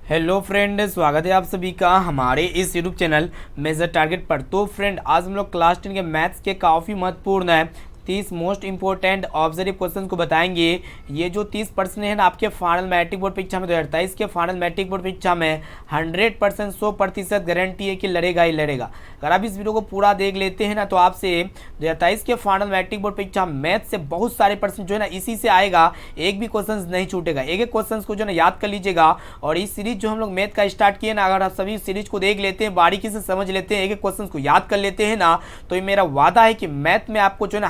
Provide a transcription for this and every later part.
Hello friend, स्वागत है आप सभी का हमारे इस यूट्यूब चैनल मेजर टारगेट पर। तो फ्रेंड, आज हम लोग क्लास 10 के मैथ्स के काफ़ी महत्वपूर्ण है 30 मोस्ट इंपॉर्टेंट ऑब्जर्व क्वेश्चन को बताएंगे। ये जो 30 प्रश्न है ना, आपके फाइनल मैट्रिक बोर्ड परीक्षा में 2023 के फाइनल मैट्रिक बोर्ड परीक्षा में 100% 100% गारंटी है कि लड़ेगा ही लड़ेगा। अगर आप इस वीडियो को पूरा देख लेते हैं ना, तो आपसे 2023 के फाइनल मैट्रिक बोर्ड परीक्षा मैथ से बहुत सारे प्रश्न जो है ना इसी से आएगा, एक भी क्वेश्चन नहीं छूटेगा। एक एक क्वेश्चन को जो है ना याद कर लीजिएगा। और इस सीरीज जो हम लोग मैथ का स्टार्ट किए ना, अगर आप सभी सीरीज को देख लेते हैं, बारीकी से समझ लेते हैं, एक एक क्वेश्चन को याद कर लेते हैं ना, तो ये मेरा वादा है कि मैथ में आपको जो है ना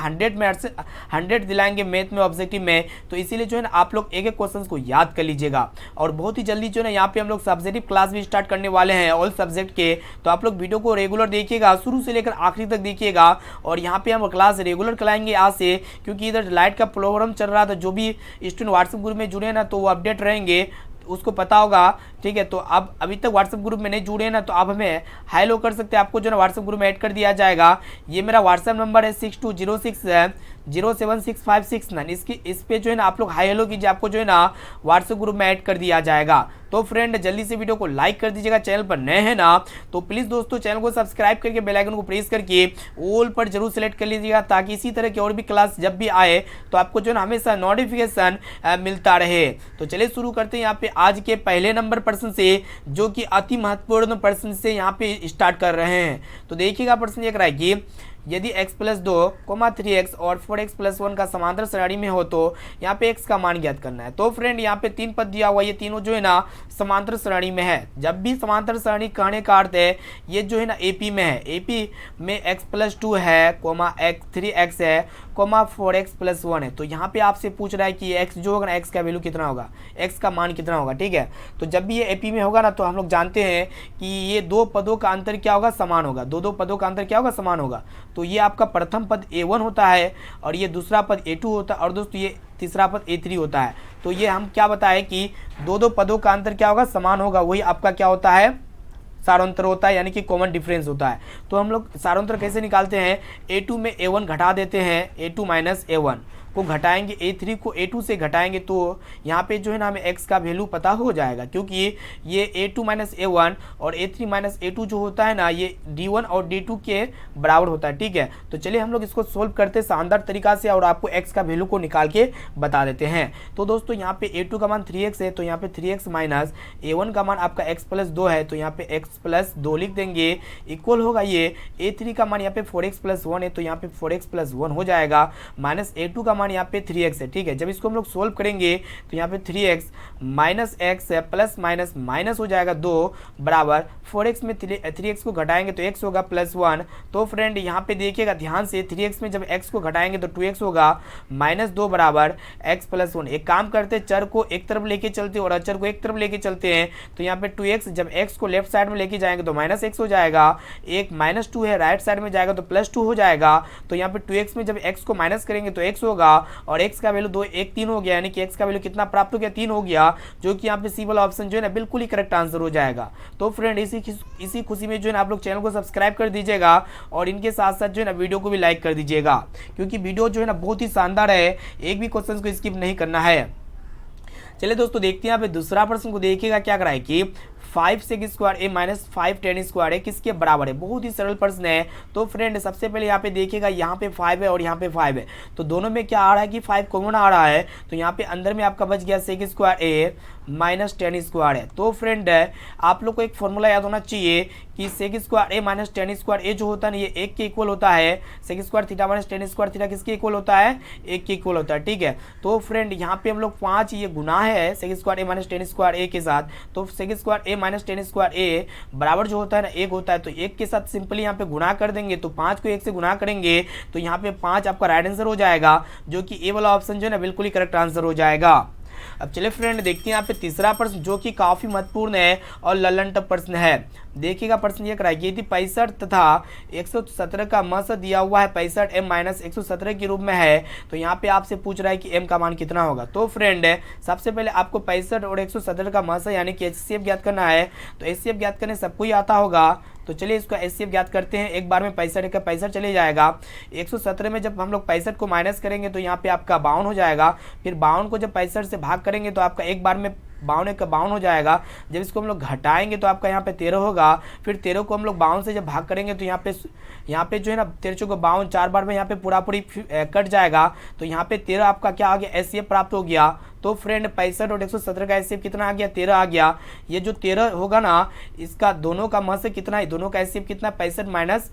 100 दिलाएंगे मैथ में, ऑब्जेक्टिव में। तो इसीलिए जो है ना आप लोग एक एक क्वेश्चन को याद कर लीजिएगा। और बहुत ही जल्दी जो है ना यहाँ पे हम लोग सब्जेक्टिव क्लास भी स्टार्ट करने वाले हैं ऑल सब्जेक्ट के। तो आप लोग वीडियो को रेगुलर देखिएगा, शुरू से लेकर आखिरी तक देखिएगा। और यहाँ पे हम क्लास रेगुलर कराएंगे आज से, क्योंकि इधर लाइट का प्रॉब्लम चल रहा था। जो भी स्टूडेंट व्हाट्सएप ग्रुप में जुड़े ना, तो वो अपडेट रहेंगे, उसको पता होगा। ठीक है, तो आप अभी तक व्हाट्सएप ग्रुप में नहीं जुड़े हैं ना, तो आप हमें हाई लो कर सकते हैं, आपको जो है ना व्हाट्सएप ग्रुप में ऐड कर दिया जाएगा। ये मेरा व्हाट्सएप नंबर है 6206076569। इस पे जो है ना आप लोग हाई हेलो कीजिए, आपको जो है ना व्हाट्सएप ग्रुप में ऐड कर दिया जाएगा। तो फ्रेंड, जल्दी से वीडियो को लाइक कर दीजिएगा। चैनल पर नए हैं ना, तो प्लीज़ दोस्तों चैनल को सब्सक्राइब करके बेल आइकन को प्रेस करके ऑल पर जरूर सेलेक्ट कर लीजिएगा, ताकि इसी तरह की और भी क्लास जब भी आए तो आपको जो है ना हमेशा नोटिफिकेशन मिलता रहे। तो चलिए शुरू करते हैं यहाँ पे आज के पहले नंबर प्रश्न से, जो कि अति महत्वपूर्ण प्रश्न से यहाँ पे स्टार्ट कर रहे हैं। तो देखिएगा, प्रश्न ये कह रहा है कि यदि x + 2, 3x और 4x + 1 का समांतर श्रेणी में हो तो यहाँ पे x का मान ज्ञात करना है। तो फ्रेंड, यहाँ पे 3 पद दिया हुआ, ये तीनों जो है ना समांतर श्रेणी में है। जब भी समांतर श्रेणी कहने का अर्थ है ये जो है ना AP में है। AP में x + 2 है, 3x है, 4x + 1 है। तो यहाँ पे आपसे पूछ रहा है कि x जो होगा ना, x का वैल्यू कितना होगा, x का मान कितना होगा। ठीक है, तो जब भी ये AP में होगा ना, तो हम लोग जानते हैं कि ये दो पदों का अंतर क्या होगा, समान होगा। दो पदों का अंतर क्या होगा, समान होगा। तो ये आपका प्रथम पद A1 होता है, और ये दूसरा पद A2 होता है, और दोस्तों ये तीसरा पद A3 होता है। तो ये हम क्या बताएं कि दो पदों का अंतर क्या होगा, समान होगा। वही आपका क्या होता है, सारांतर होता है, यानी कि कॉमन डिफरेंस होता है। तो हम लोग सारांतर कैसे निकालते हैं, A2 में A1 घटा देते हैं, A2 - A1 को घटाएंगे, A3 को A2 से घटाएंगे, तो यहाँ पे जो है ना हमें x का वैल्यू पता हो जाएगा। क्योंकि ये A2 - A1 और A3 - A2 जो होता है ना, ये D1 और D2 के बराबर होता है। ठीक है, तो चलिए हम लोग इसको सोल्व करते शानदार तरीका से, और आपको x का वैल्यू को निकाल के बता देते हैं। तो दोस्तों यहाँ पे A2 का मान 3x है, तो यहाँ पे 3x माइनस A1 का मान आपका x + 2 है, तो यहाँ पे x + 2 लिख देंगे, इक्वल होगा ये A3 का मान यहाँ पे 4x + 1 है, तो यहाँ पे 4x + 1 हो जाएगा, माइनस A2 का मान यहाँ पे 3x है। ठीक है, जब इसको हम लोग सोल्व करेंगे तो यहाँ पे 3x माइनस x है, प्लस माइनस माइनस हो जाएगा 2 बराबर 4x में 3x को घटाएंगे तो x होगा +1। तो फ्रेंड यहाँ पे देखिएगा ध्यान से, 3x में जब x को घटाएंगे तो 2x होगा, -2 बराबर x + 1। एक काम करते, चर को एक तरफ लेके चलते और अचर को एक तरफ लेके चलते हैं। तो यहाँ पे 2x जब x को लेफ्ट साइड में लेके जाएंगे तो -x हो जाएगा, एक -2 है राइट साइड में जाएगा तो +2 हो जाएगा। तो यहाँ पे 2x में जब x को माइनस करेंगे तो x होगा, और x का वैल्यू 2 1 3 हो गया, यानी कि x का वैल्यू कितना प्राप्त हो गया, 3 हो गया, जो कि यहाँ पे सी वाला ऑप्शन जो है ना बिल्कुल ही करेक्ट आंसर हो जाएगा। तो फ्रेंड, इसी खुशी में जो है ना आप लोग चैनल को सब्सक्राइब कर दीजिएगा, और इनके साथ साथ जो है ना वीडियो को भी लाइक कर दीजिएगा, क्योंकि वीडियो जो है ना बहुत ही शानदार है, एक भी क्वेश्चन को स्किप नहीं करना है। चलिए दोस्तों देखते हैं यहाँ पे दूसरा प्रश्न को, देखिएगा क्या कराए कि 5 sec² a - 5 tan² है किसके बराबर है। बहुत ही सरल प्रश्न है। तो फ्रेंड, सबसे पहले यहाँ पे देखिएगा, यहाँ पे 5 है और यहाँ पे 5 है, तो दोनों में क्या आ रहा है कि 5 कॉमन आ रहा है। तो यहाँ पे अंदर में आपका बच गया sec² a - tan² है। तो फ्रेंड, आप लोग को एक फॉर्मूला याद होना चाहिए कि sec² a - tan² a जो होता है ना, ये 1 के इक्वल होता है। sec² θ - tan² θ किसके इक्वल होता है, 1 के इक्वल होता है। ठीक है, तो फ्रेंड यहाँ पे हम लोग 5 ये गुना है sec² a - tan² a के साथ, तो sec² a - tan² a बराबर जो होता है ना 1 होता है। तो 1 के साथ सिंपली यहाँ पे गुना कर देंगे, तो 5 को 1 से गुना करेंगे तो यहाँ पे 5 आपका राइट आंसर हो जाएगा, जो कि ए वाला ऑप्शन जो है ना बिल्कुल ही करेक्ट आंसर हो जाएगा। अब चलिए फ्रेंड देखते हैं यहाँ पे तीसरा प्रश्न, जो कि काफी महत्वपूर्ण है और ललन टफ प्रश्न है। देखिएगा, प्रश्न ये कराइए, यदि 65 तथा 117 का मस दिया हुआ है 65 m - 117 के रूप में है, तो यहाँ पे आपसे पूछ रहा है कि m का मान कितना होगा। तो फ्रेंड, सबसे पहले आपको 65 और 117 का मस यानी कि HCF ज्ञात करना है। तो HCF ज्ञात करने सबको ही आता होगा, तो चलिए इसको HCF ज्ञात करते हैं। एक बार में 65 का 65 चले जाएगा, 117 में जब हम लोग 65 को माइनस करेंगे तो यहाँ पे आपका 52 हो जाएगा, फिर 52 को जब 65 से भाग करेंगे तो आपका एक बार में 52 का 52 हो जाएगा। जब इसको हम लोग घटाएंगे तो आपका यहाँ पे 13 होगा। फिर 13 को हम लोग 52 से जब भाग करेंगे तो यहाँ पे जो है ना 13 चौको 52, 4 बार में यहाँ पे पूरा पूरी कट जाएगा। तो यहाँ पे 13 आपका क्या आ गया, एचसीएफ प्राप्त हो गया। तो फ्रेंड 65 और 117 का एचसीएफ कितना आ गया, 13 आ गया। ये जो 13 होगा ना, इसका दोनों का महत्व कितना है, दोनों का एचसीएफ कितना, 65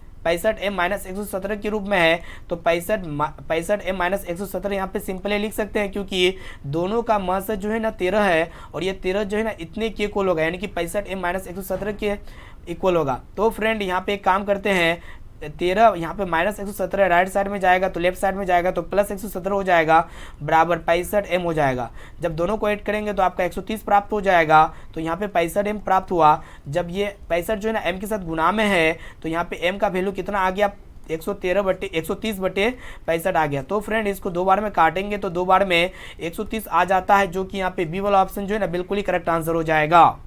m माइनस 117 के रूप में है। तो 65 m माइनस 117 यहाँ पे सिंपली लिख सकते हैं, क्योंकि दोनों का महत्व जो है ना 13 है, और ये 13 जो है ना इतने के इक्वल होगा, यानी कि 65 m माइनस 117 के इक्वल होगा। तो फ्रेंड यहाँ पे एक काम करते हैं, 13 यहाँ पे माइनस 117 राइट साइड में जाएगा तो लेफ्ट साइड में जाएगा, तो प्लस 117 हो जाएगा बराबर 65 m हो जाएगा। जब दोनों को ऐड करेंगे तो आपका 130 प्राप्त हो जाएगा। तो यहाँ पे 65 m प्राप्त हुआ। जब ये 65 जो है ना m के साथ गुना में है, तो यहाँ पे m का वैल्यू कितना आ गया, 130/65 आ गया। तो फ्रेंड इसको 2 बार में काटेंगे तो 2 बार में 130 आ जाता है, जो कि यहाँ पे बी वाला ऑप्शन जो है ना बिल्कुल ही करेक्ट आंसर हो जाएगा।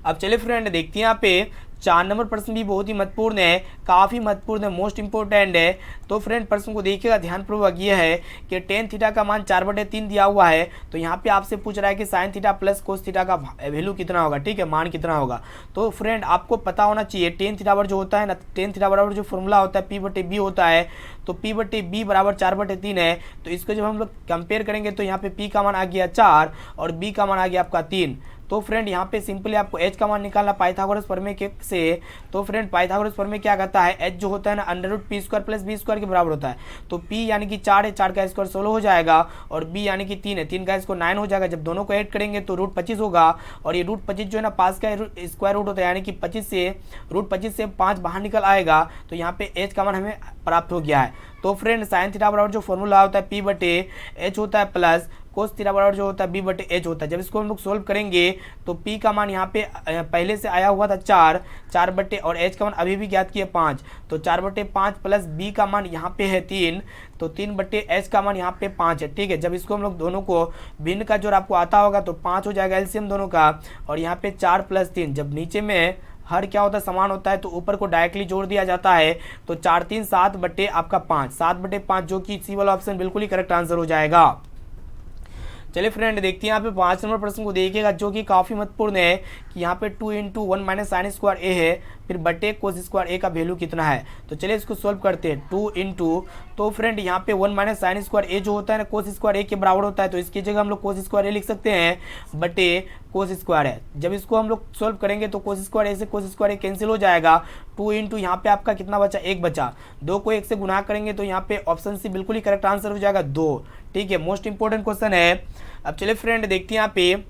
अब चलिए फ्रेंड देखते हैं यहाँ पे 4 नंबर प्रश्न भी बहुत ही महत्वपूर्ण है, काफ़ी महत्वपूर्ण है, मोस्ट इंपॉर्टेंट है। तो फ्रेंड प्रश्न को देखिएगा ध्यानपूर्वक। ये है कि tan थीटा का मान 4/3 दिया हुआ है। तो यहाँ पे आपसे पूछ रहा है कि sin theta plus cos theta का वैल्यू कितना होगा, ठीक है, मान कितना होगा। तो फ्रेंड आपको पता होना चाहिए tan थीटा बराबर जो होता है ना, tan थीटा बराबर जो फॉर्मूला होता है P/B होता है। तो P/B बराबर 4/3 है। तो इसको जब हम लोग कंपेयर करेंगे तो यहाँ पे P का मान आ गया 4 और B का मान आ गया आपका 3। तो फ्रेंड यहाँ पे सिंपली आपको h का मान निकालना पाइथागोरस प्रमेय के से। तो फ्रेंड पाइथागोरस प्रमेय क्या कहता है, h जो होता है ना √p² + b² के बराबर होता है। तो p यानी कि 4 है, 4 का स्क्वायर 16 हो जाएगा, और b यानी कि 3 है, 3 का स्क्वायर 9 हो जाएगा। जब दोनों को ऐड करेंगे तो √25 होगा, और ये √25 जो है ना 5 का स्क्वायर रूट होता है, यानी कि 25 से 5 बाहर निकल आएगा। तो यहाँ पे h का मान हमें प्राप्त हो गया है। तो फ्रेंड साइन थीटा बराबर जो फॉर्मूला होता है P/H होता है प्लस कोस थीटा बराबर जो होता है B/H होता है। जब इसको हम लोग सोल्व करेंगे तो P का मान यहाँ पे पहले से आया हुआ था 4 बटे, और H का मान अभी भी ज्ञात किया 5। तो 4/5 प्लस B का मान यहाँ पे है 3, तो 3/H का मान यहाँ पे 5 है, ठीक है। जब इसको हम लोग दोनों को भिन्न का जोड़ आपको आता होगा तो 5 हो जाएगा एलसीएम दोनों का, और यहाँ पे 4 + 3। जब नीचे में हर क्या होता है, समान होता है, तो ऊपर को डायरेक्टली जोड़ दिया जाता है। तो 4 3 7 बटे आपका 5, 7/5, जो कि सी वाला ऑप्शन बिल्कुल ही करेक्ट आंसर हो जाएगा। चलिए फ्रेंड देखते हैं यहाँ पे 5 नंबर प्रश्न को देखिएगा, जो कि काफ़ी महत्वपूर्ण है कि यहाँ पे 2 × 1 - sin² a है, फिर बटे cos² a का वैल्यू कितना है। तो चलिए इसको सोल्व करते हैं। 2 × तो फ्रेंड यहाँ पे 1 - sin² a जो होता है ना cos² a के बराबर होता है, तो इसकी जगह हम लोग cos² a लिख सकते हैं बटे cos² है। जब इसको हम लोग सोल्व करेंगे तो cos² a से cos² a कैंसिल हो जाएगा। 2 × यहाँ पे आपका कितना बचा, 1 बचा। 2 को 1 से गुना करेंगे तो यहाँ पे ऑप्शन सी बिल्कुल ही करेक्ट आंसर हो जाएगा 2, ठीक है। मोस्ट इंपॉर्टेंट क्वेश्चन है। अब चलिए फ्रेंड देखते हैं यहाँ पे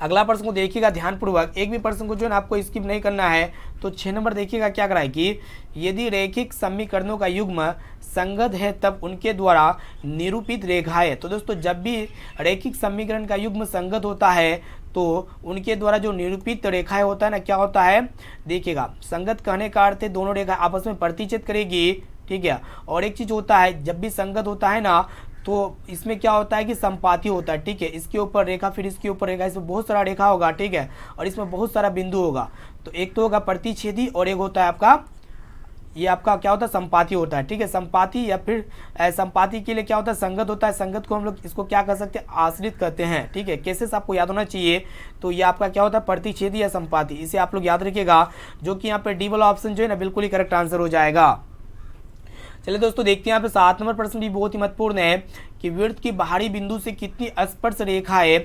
अगला प्रश्न को देखिएगा ध्यानपूर्वक, एक भी प्रश्न को जो है ना आपको स्किप नहीं करना है। तो 6 नंबर देखिएगा क्या करा है कि यदि रैखिक समीकरणों का युग्म संगत है तब उनके द्वारा निरूपित रेखाएं। तो दोस्तों जब भी रैखिक समीकरण का युग्म संगत होता है तो उनके द्वारा जो निरूपित रेखाएं होता है ना, क्या होता है देखिएगा। संगत कहने का अर्थ है दोनों रेखा आपस में प्रतिच्छेद करेगी, ठीक है। और एक चीज होता है, जब भी संगत होता है ना तो इसमें क्या होता है कि संपाती होता है, ठीक है। इसके ऊपर रेखा, फिर इसके ऊपर रेखा, इसमें बहुत सारा रेखा होगा, ठीक है, और इसमें बहुत सारा बिंदु होगा। तो एक तो होगा प्रतिच्छेदी और एक होता है आपका, ये आपका क्या होता है, संपाती होता है, ठीक है। संपाती या फिर संपाती के लिए क्या होता है, संगत होता है। संगत को हम लोग इसको क्या कर सकते हैं, आश्रित कहते हैं, ठीक है। केसेस आपको याद होना चाहिए। तो ये आपका क्या होता है, प्रतिच्छेदी या संपाती, इसे आप लोग याद रखिएगा, जो कि यहाँ पे डी वाला ऑप्शन जो है ना बिल्कुल ही करेक्ट आंसर हो जाएगा। चलिए दोस्तों देखते हैं यहाँ पे 7 नंबर प्रश्न भी बहुत ही महत्वपूर्ण है कि वृत्त की बाहरी बिंदु से कितनी स्पर्श रेखाएं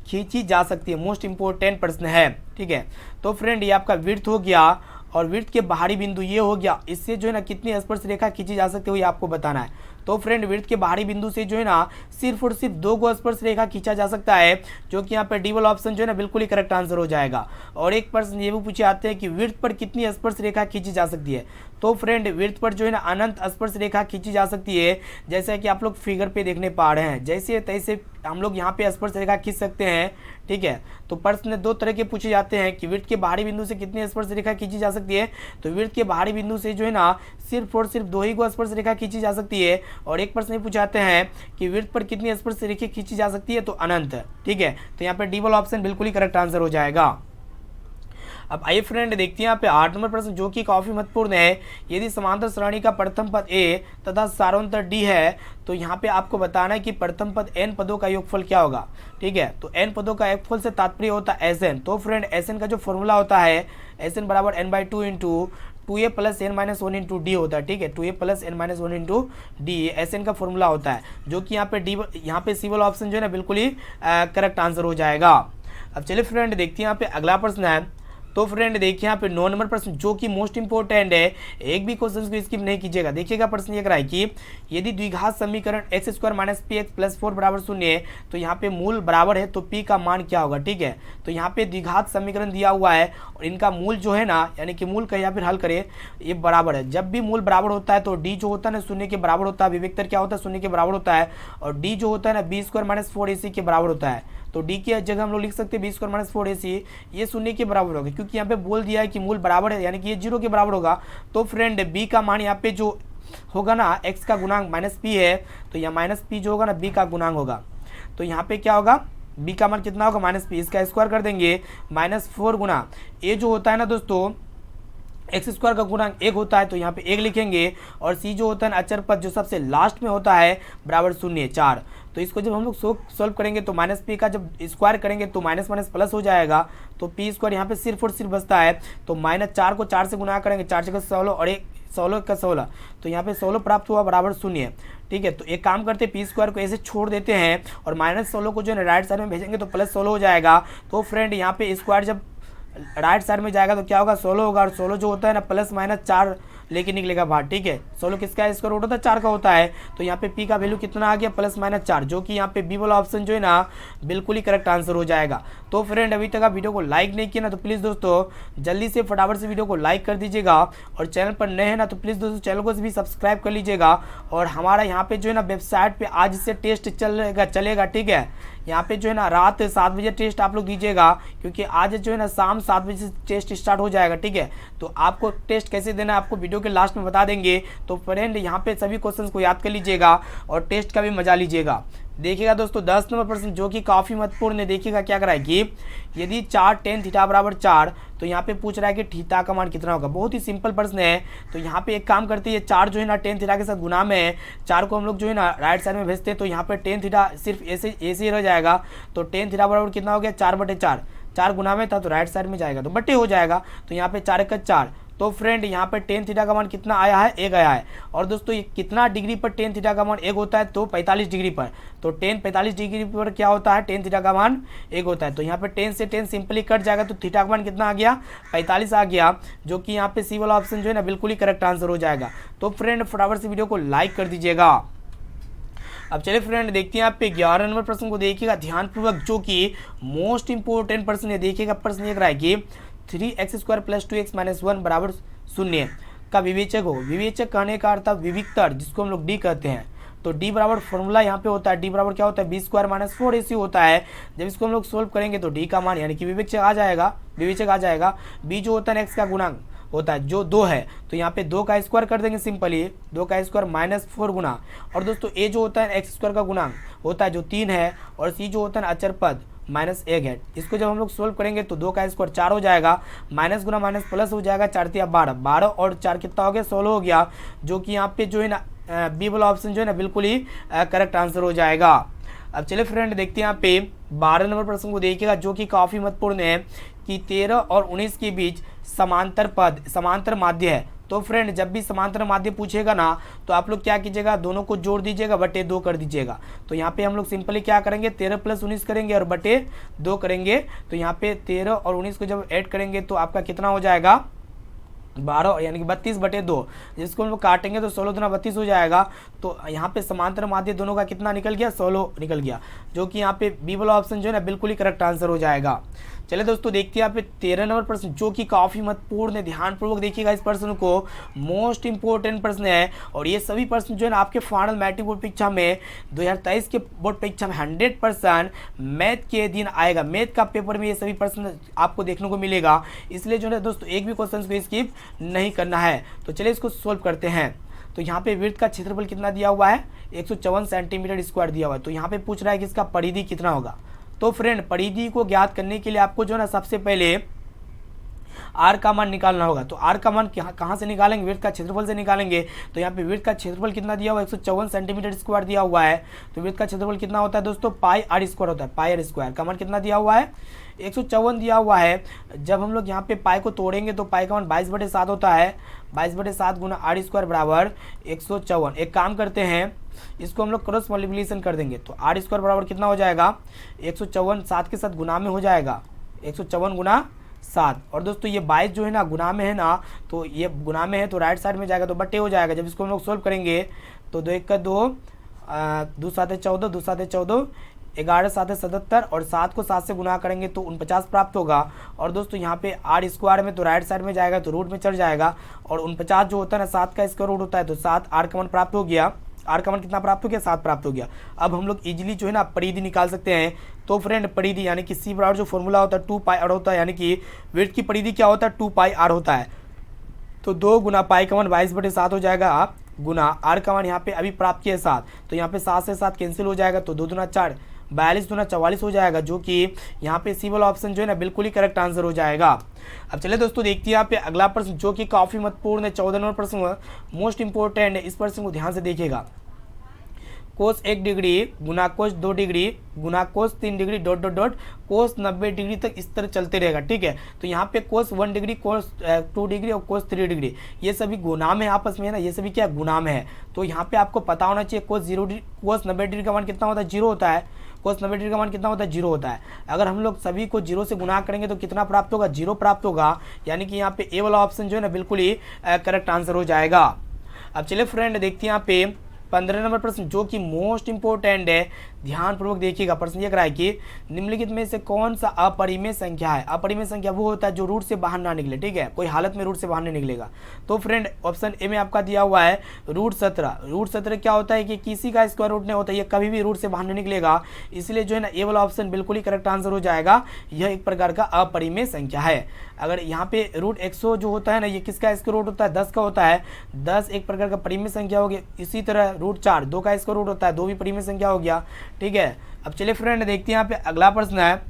खींची जा सकती है। मोस्ट इंपोर्टेंट प्रश्न है, ठीक है। तो फ्रेंड ये आपका वृत्त हो गया और वृत्त के बाहरी बिंदु ये हो गया, इससे जो है ना कितनी स्पर्श रेखा खींची जा सकती है ये आपको बताना है। तो फ्रेंड वृत्त के बाहरी बिंदु से जो है ना सिर्फ और सिर्फ 2 गो स्पर्श रेखा खींचा जा सकता है, जो कि यहाँ पे डी वाला ऑप्शन जो है ना बिल्कुल ही करेक्ट आंसर हो जाएगा। और एक प्रश्न ये भी पूछे आते हैं कि वृत्त पर कितनी स्पर्श रेखा खींची जा सकती है। तो फ्रेंड वृत्त पर जो है ना अनंत स्पर्श रेखा खींची जा सकती है, जैसा कि आप लोग फिगर पे देखने पा रहे हैं। जैसे तैसे हम लोग यहाँ पे स्पर्श रेखा खींच सकते हैं, ठीक है। तो प्रश्न 2 तरह के पूछे जाते हैं कि वृत्त के बाहरी बिंदु से कितनी स्पर्श रेखा खींची जा सकती है। तो वृत्त के बाहरी बिंदु से जो है ना सिर्फ और सिर्फ 2 ही गो स्पर्श रेखा खींची जा सकती है। और एक प्रश्न पूछाते हैं कि वृत्त पर कितनी स्पर्श रेखा खींची जा सकती है, तो अनंत, ठीक है। तो यहाँ पे डी वाला ऑप्शन बिल्कुल ही करेक्ट आंसर हो जाएगा। अब आइए फ्रेंड देखते हैं यहाँ पे 8 नंबर प्रश्न जो कि काफी महत्वपूर्ण है। यदि समांतर श्रेणी का प्रथम पद ए तथा सारांतर डी है तो यहाँ पे आपको बताना है कि प्रथम पद n पदों का योगफल क्या होगा। ठीक है, तो n पदों का योगफल से तात्पर्य होता है Sn। तो फ्रेंड Sn का जो फॉर्मूला होता है Sn बराबर n/2 into 2a plus n minus 1 into D होता है। ठीक है, 2a plus n minus 1 into D Sn का फॉर्मूला होता है, जो कि यहाँ पे डी यहाँ पे सी वाला ऑप्शन जो है ना बिल्कुल ही करेक्ट आंसर हो जाएगा। अब चलिए फ्रेंड देखते हैं यहाँ पे अगला प्रश्न है। तो फ्रेंड देखिए यहाँ पे 9 नंबर प्रश्न जो कि मोस्ट इंपोर्टेंट है, एक भी क्वेश्चन को स्किप नहीं कीजिएगा। देखिएगा प्रश्न ये कह रहा है कि यदि द्विघात समीकरण x square minus P x plus 4 बराबर 0 है तो यहाँ पे मूल बराबर है तो p का मान क्या होगा। ठीक है, तो यहाँ पे द्विघात समीकरण दिया हुआ है और इनका मूल जो है ना, यानी कि मूल का या फिर हल करे ये बराबर है। जब भी मूल बराबर होता है तो d जो होता है ना 0 के बराबर होता है, विवेक्तर क्या होता है 0 के बराबर होता है, और d जो होता है ना बी स्क्वायर माइनस 4ac के बराबर होता है। तो d की जगह हम लोग लिख सकते हैं बी स्क्वायर माइनस 4ac, ये 0 के बराबर होगा क्योंकि यहाँ पे बोल दिया है कि मूल बराबर है, यानी कि ये 0 के बराबर होगा। तो फ्रेंड b का मान यहाँ पे जो होगा ना x का गुणांक माइनस p है, तो यहाँ माइनस p जो होगा ना b का गुणांक होगा। तो यहाँ पे क्या होगा, b का मान कितना होगा माइनस p, इसका स्क्वायर कर देंगे -4 गुना a जो होता है ना दोस्तों एक्स स्क्वायर का गुणांक 1 होता है, तो यहाँ पे 1 लिखेंगे, और सी जो होता है अचर पद जो सबसे लास्ट में होता है बराबर 0 4। तो इसको जब हम लोग सोल्व करेंगे तो माइनस पी का जब स्क्वायर करेंगे तो माइनस माइनस प्लस हो जाएगा, तो पी स्क्वायर यहाँ पे सिर्फ और सिर्फ बचता है। तो -4 को 4 से गुना करेंगे, 4 जगह 16 और 1 16 का 16, तो यहाँ पे 16 प्राप्त हुआ बराबर 0। ठीक है, तो एक काम करते हैं पी स्क्वायर को ऐसे छोड़ देते हैं और -16 को जो है राइट साइड में भेजेंगे तो +16 हो जाएगा। तो फ्रेंड यहाँ पे स्क्वायर जब राइट साइड में जाएगा तो क्या होगा 16 होगा, और 16 जो होता है ना +-4 लेके निकलेगा बाहर। ठीक है, 16 किसका स्क्वायर रूट होता है 4 का होता है, तो यहाँ पे p का वैल्यू कितना आ गया +-4, जो कि यहाँ पे बी वाला ऑप्शन जो है ना बिल्कुल ही करेक्ट आंसर हो जाएगा। तो फ्रेंड अभी तक आप वीडियो को लाइक नहीं किया ना तो प्लीज़ दोस्तों जल्दी से फटाफट से वीडियो को लाइक कर दीजिएगा, और चैनल पर नए हैं ना तो प्लीज़ दोस्तों चैनल को भी सब्सक्राइब कर लीजिएगा। और हमारा यहाँ पे जो है ना वेबसाइट पे आज से टेस्ट चलेगा। ठीक है, यहाँ पे जो है ना रात 7 बजे टेस्ट आप लोग दीजिएगा, क्योंकि आज जो है ना शाम 7 बजे से टेस्ट स्टार्ट हो जाएगा। ठीक है, तो आपको टेस्ट कैसे देना है आपको वीडियो के लास्ट में बता देंगे। तो फ्रेंड यहाँ पे सभी क्वेश्चंस को याद कर लीजिएगा और टेस्ट का भी मजा लीजिएगा। देखिएगा दोस्तों 10 नंबर प्रश्न जो कि काफ़ी महत्वपूर्ण है। देखिएगा क्या कराए कि यदि 4 tan थीटा बराबर 4, तो यहाँ पे पूछ रहा है कि थीटा का मान कितना होगा। बहुत ही सिंपल प्रश्न है। तो यहाँ पे एक काम करते हैं, 4 जो है ना tan थीटा के साथ गुना में है, 4 को हम लोग जो है ना राइट साइड में भेजते हैं, तो यहाँ पे tan थीटा सिर्फ ऐसे ही रह जाएगा। तो tan थीटा बराबर कितना हो गया 4/4, 4 गुना में था तो राइट साइड में जाएगा तो बटे हो जाएगा। तो यहाँ पे 4 का 4। तो फ्रेंड यहाँ पर tan थीटा का मान कितना आया है 1 आया है। और दोस्तों ये कितना डिग्री पर tan थीटा का मान 1 होता है, तो 45 डिग्री पर। तो tan 45 डिग्री पर क्या होता है tan थीटा का मान 1 होता है। तो यहाँ पे tan से tan सिंपली कट जाएगा, तो थीटा का मान कितना आ गया 45 आ गया, जो कि यहाँ पे सी वाला ऑप्शन जो है ना बिल्कुल ही करेक्ट आंसर हो जाएगा। तो फ्रेंड फटाफट से वीडियो को लाइक कर दीजिएगा। अब चलिए फ्रेंड देखते हैं आप पे 11 नंबर प्रश्न को देखिएगा ध्यानपूर्वक, जो कि मोस्ट इंपोर्टेंट प्रश्न है। देखिएगा प्रश्न ये रहा है कि 3x² + 2x - 1 बराबर 0 का विवेचक हो। विवेचक कहने का अर्थ विविक्तर, जिसको हम लोग d कहते हैं। तो d बराबर फॉर्मूला यहाँ पे होता है, d बराबर क्या होता है b² - 4ac होता है। जब इसको हम लोग सोल्व करेंगे तो d का मान यानी कि विवेचक आ जाएगा। b जो होता है x का गुणांक होता है जो 2 है, तो यहाँ पे 2 का स्क्वायर कर देंगे सिंपली, 2 का स्क्वायर -4 गुना। और दोस्तों a जो होता है x² का गुणांक होता है जो 3 है, और c जो होता है अचर पद -1 है। इसको जब हम लोग सोल्व करेंगे तो 2 का स्क्वायर 4 हो जाएगा, माइनस गुना माइनस प्लस हो जाएगा, 4 × 12 और 4 कितना हो गया 16 हो गया, जो कि यहाँ पे जो है ना बी वाला ऑप्शन जो है ना बिल्कुल ही करेक्ट आंसर हो जाएगा। अब चलिए फ्रेंड देखते हैं यहाँ पे 12 नंबर प्रश्न को देखिएगा, जो कि काफ़ी महत्वपूर्ण है कि 13 और 19 के बीच समांतर माध्य है। तो फ्रेंड जब भी समांतर माध्य पूछेगा ना तो आप लोग क्या कीजिएगा, दोनों को जोड़ दीजिएगा, बटे 2 कर दीजिएगा। तो यहाँ पे हम लोग सिंपली क्या करेंगे 13 + 19 करेंगे और बटे 2 करेंगे। तो यहाँ पे 13 और 19 को जब ऐड करेंगे तो आपका कितना हो जाएगा 12, यानी कि 32/2। जिसको हम लोग काटेंगे तो 16 दूना 32 हो जाएगा। तो यहाँ पे समांतर माध्य दोनों का कितना निकल गया 16 निकल गया, जो कि यहाँ पे बी वाला ऑप्शन जो है ना बिल्कुल ही करेक्ट आंसर हो जाएगा। चलिए दोस्तों देखते हैं यहाँ पे 13 नंबर प्रश्न, जो कि काफ़ी महत्वपूर्ण है। ध्यानपूर्वक देखिएगा इस प्रश्न को, मोस्ट इंपोर्टेंट प्रश्न है। और ये सभी प्रश्न जो है ना आपके फाइनल मैट्रिक बोर्ड परीक्षा में 2023 के बोर्ड परीक्षा में 100% मैथ के दिन आएगा। मैथ का पेपर में ये सभी प्रश्न आपको देखने को मिलेगा, इसलिए जो है दोस्तों एक भी क्वेश्चन को स्किप नहीं करना है। तो चलिए इसको सोल्व करते हैं। तो यहाँ पे वृत्त का क्षेत्रफल कितना दिया हुआ है 154 सेंटीमीटर स्क्वायर दिया हुआ है। तो यहाँ पे पूछ रहा है कि इसका परिधि कितना होगा। तो फ्रेंड परिधि को ज्ञात करने के लिए आपको जो है ना सबसे पहले आर का मान निकालना होगा। तो आर का मान कहाँ से निकालेंगे, वृत्त का क्षेत्रफल से निकालेंगे। तो यहाँ पे वृत्त का क्षेत्रफल कितना दिया हुआ है, 154 सेंटीमीटर स्क्वायर दिया हुआ है। तो वृत्त का क्षेत्रफल कितना होता है दोस्तों, पाई आर स्क्वायर होता है। पाई आर स्क्वायर का मान कितना दिया हुआ है, 154 दिया हुआ है। जब हम लोग यहाँ पे पाई को तोड़ेंगे तो पाई का मान 22/7 होता है। 22/7 गुना आर स्क्वायर बराबर 154। एक काम करते हैं, इसको हम लोग क्रॉस मल्टीप्लिकेशन कर देंगे। तो आर स्क्वायर बराबर कितना हो जाएगा, 154 7 के साथ गुना में हो जाएगा, 154 गुना 7। और दोस्तों ये 22 जो है ना गुना में है ना, तो ये गुना में है तो राइट साइड में जाएगा तो बट्टे हो जाएगा। जब इसको हम लोग सोल्व करेंगे तो 2 1 का 2, 2 7 14, 2 7 14, 11 7 77 और 7 को 7 से गुना करेंगे तो 49 प्राप्त होगा। और दोस्तों यहाँ पे आर स्क्वायर में तो राइट साइड में जाएगा तो रूट में चढ़ जाएगा। और 49 जो होता है ना 7 का स्क्वायर रूट होता है, तो 7 आर का मान प्राप्त हो गया। आर का मान कितना प्राप्त हो गया, 7 प्राप्त हो गया। अब हम लोग इजीली जो है ना परिधि निकाल सकते हैं। तो फ्रेंड परिधि यानी कि सी बराबर जो फॉर्मूला होता है 2 पाई आर होता है, यानी कि वृत्त की परिधि क्या होता है, 2 पाई आर होता है। तो 2 गुना पाई का मान 22/7 हो जाएगा, गुना आर का मान यहाँ पे अभी प्राप्त किया 7, तो यहाँ पे 7 से 7 कैंसिल हो जाएगा, तो 2 दूना 4, 42 दूना 44 हो जाएगा, जो कि यहाँ पे सी वाला ऑप्शन जो है ना बिल्कुल ही करेक्ट आंसर हो जाएगा। अब चलिए दोस्तों देखते हैं यहाँ पे अगला प्रश्न जो कि काफ़ी महत्वपूर्ण है, 14 नंबर प्रश्न मोस्ट इंपॉर्टेंट है। इस प्रश्न को ध्यान से देखिएगा। कोस 1 डिग्री गुना कोस 2 डिग्री गुना कोस 3 डिग्री डॉट डॉट डॉट कोस 90 डिग्री तक इस तरह चलते रहेगा, ठीक है। तो यहाँ पे कोस 1 डिग्री, कोस 2 डिग्री और कोस 3 डिग्री ये सभी गुना में आपस में है ना, ये सभी क्या गुना में है। तो यहाँ पे आपको पता होना चाहिए कोस 90 डिग्री का मान कितना होता है, 0 होता है। कोस 90 डिग्री का मान कितना होता है, 0 होता है। अगर हम लोग सभी को 0 से गुना करेंगे तो कितना प्राप्त होगा, 0 प्राप्त होगा। यानी कि यहाँ पे ए वाला ऑप्शन जो है ना बिल्कुल ही करेक्ट आंसर हो जाएगा। अब चलिए फ्रेंड देखते हैं यहाँ पे 15 नंबर प्रश्न जो कि मोस्ट इंपोर्टेंट है, ध्यानपूर्वक देखिएगा। प्रश्न ये कह रहा है कि निम्नलिखित में से कौन सा अपरिमेय संख्या है। अपरिमेय संख्या वो होता है जो रूट से बाहर ना निकले, ठीक है, कोई हालत में रूट से बाहर नहीं निकलेगा। तो फ्रेंड ऑप्शन ए में आपका दिया हुआ है रूट 17। रूट 17 क्या होता है कि किसी का स्क्वायर रूट नहीं होता, ये कभी भी रूट से बाहर नहीं निकलेगा, इसलिए जो है ना ए वाला ऑप्शन बिल्कुल ही करेक्ट आंसर हो जाएगा। यह एक प्रकार का अपरिमेय संख्या है। अगर यहाँ पे रूट 100 जो होता है ना, ये किसका स्क्वायर रूट होता है, 10 का होता है। 10 एक प्रकार का परिमेय संख्या हो गया। इसी तरह रूट 4 2 का स्क्वायर रूट होता है, 2 भी परिमेय संख्या हो गया, ठीक है। अब चलिए फ्रेंड देखते हैं यहाँ पे अगला प्रश्न है।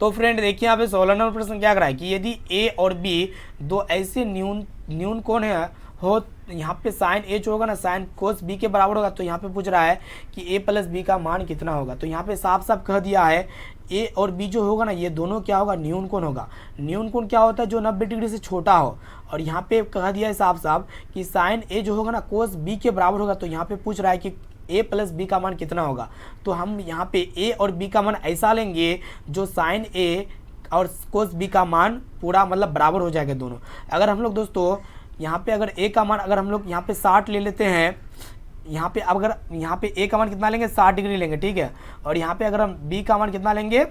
तो फ्रेंड देखिए यहाँ पे 16 नंबर प्रश्न क्या कर रहा है कि यदि ए और बी दो ऐसे न्यून कोण है हो, यहाँ पे साइन ए जो होगा ना साइन कोस बी के बराबर होगा। तो यहाँ पे पूछ रहा है कि ए प्लस बी का मान कितना होगा। तो यहाँ पे साफ साफ कह दिया है ए और बी जो होगा ना ये दोनों क्या होगा, न्यून कोण होगा। न्यून कोण क्या होता है, जो 90 डिग्री से छोटा हो। और यहाँ पे कह दिया है साफ साफ कि साइन ए जो होगा ना कोस बी के बराबर होगा। तो यहाँ पे पूछ रहा है कि ए प्लस बी का मान कितना होगा। तो हम यहाँ पे ए और बी का मान ऐसा लेंगे जो साइन ए और कोस बी का मान पूरा मतलब बराबर हो जाएगा दोनों। अगर हम लोग दोस्तों यहाँ पे अगर ए का मान अगर हम लोग यहाँ पे 60 ले लेते हैं, यहाँ पे अगर यहाँ पे ए का मान कितना लेंगे, 60 डिग्री लेंगे, ठीक है। और यहाँ पे अगर हम बी का मान कितना लेंगे,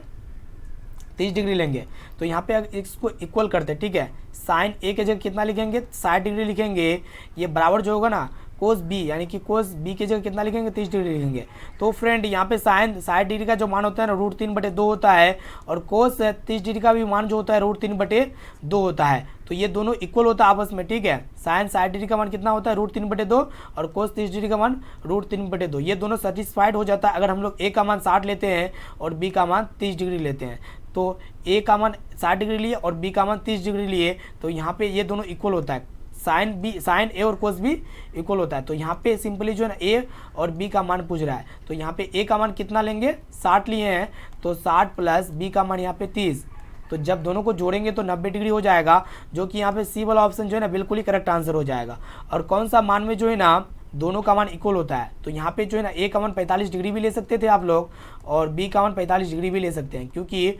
30 डिग्री लेंगे। तो यहाँ पे इसको इक्वल करते हैं, ठीक है। साइन ए के जगह कितना लिखेंगे, 60 डिग्री लिखेंगे। ये बराबर जो होगा ना कोस बी, यानी कि कोस बी की जगह कितना लिखेंगे, 30 डिग्री लिखेंगे। तो फ्रेंड यहाँ पे साइन 60 डिग्री का जो मान होता है ना √3/2 होता है। और कोस 30 डिग्री का भी मान जो होता है √3/2 होता है। तो ये दोनों इक्वल होता है आपस में, ठीक है। साइन 60 डिग्री का मान कितना होता है, √3/2 और कोस 30 डिग्री का मान √3/2। ये दोनों सेटिस्फाइड हो जाता है अगर हम लोग ए का मान 60 लेते हैं और बी का मान 30 डिग्री लेते हैं। तो ए का मान 60 डिग्री लिए और बी का मान 30 डिग्री लिए, तो यहाँ पे ये दोनों इक्वल होता है। साइन ए और कोस बी इक्वल होता है। तो यहाँ पे सिंपली जो है ना ए और बी का मान पूछ रहा है। तो यहाँ पे ए का मान कितना लेंगे, 60 लिए हैं, तो 60 प्लस बी का मान यहाँ पे 30। तो जब दोनों को जोड़ेंगे तो 90 डिग्री हो जाएगा, जो कि यहाँ पे सी वाला ऑप्शन जो है ना बिल्कुल ही करेक्ट आंसर हो जाएगा। और कौन सा मान में जो है ना दोनों का मान इक्वल होता है। तो यहाँ पे जो है ना ए का मान 45 डिग्री भी ले सकते थे आप लोग और बी का मान 45 डिग्री भी ले सकते हैं, क्योंकि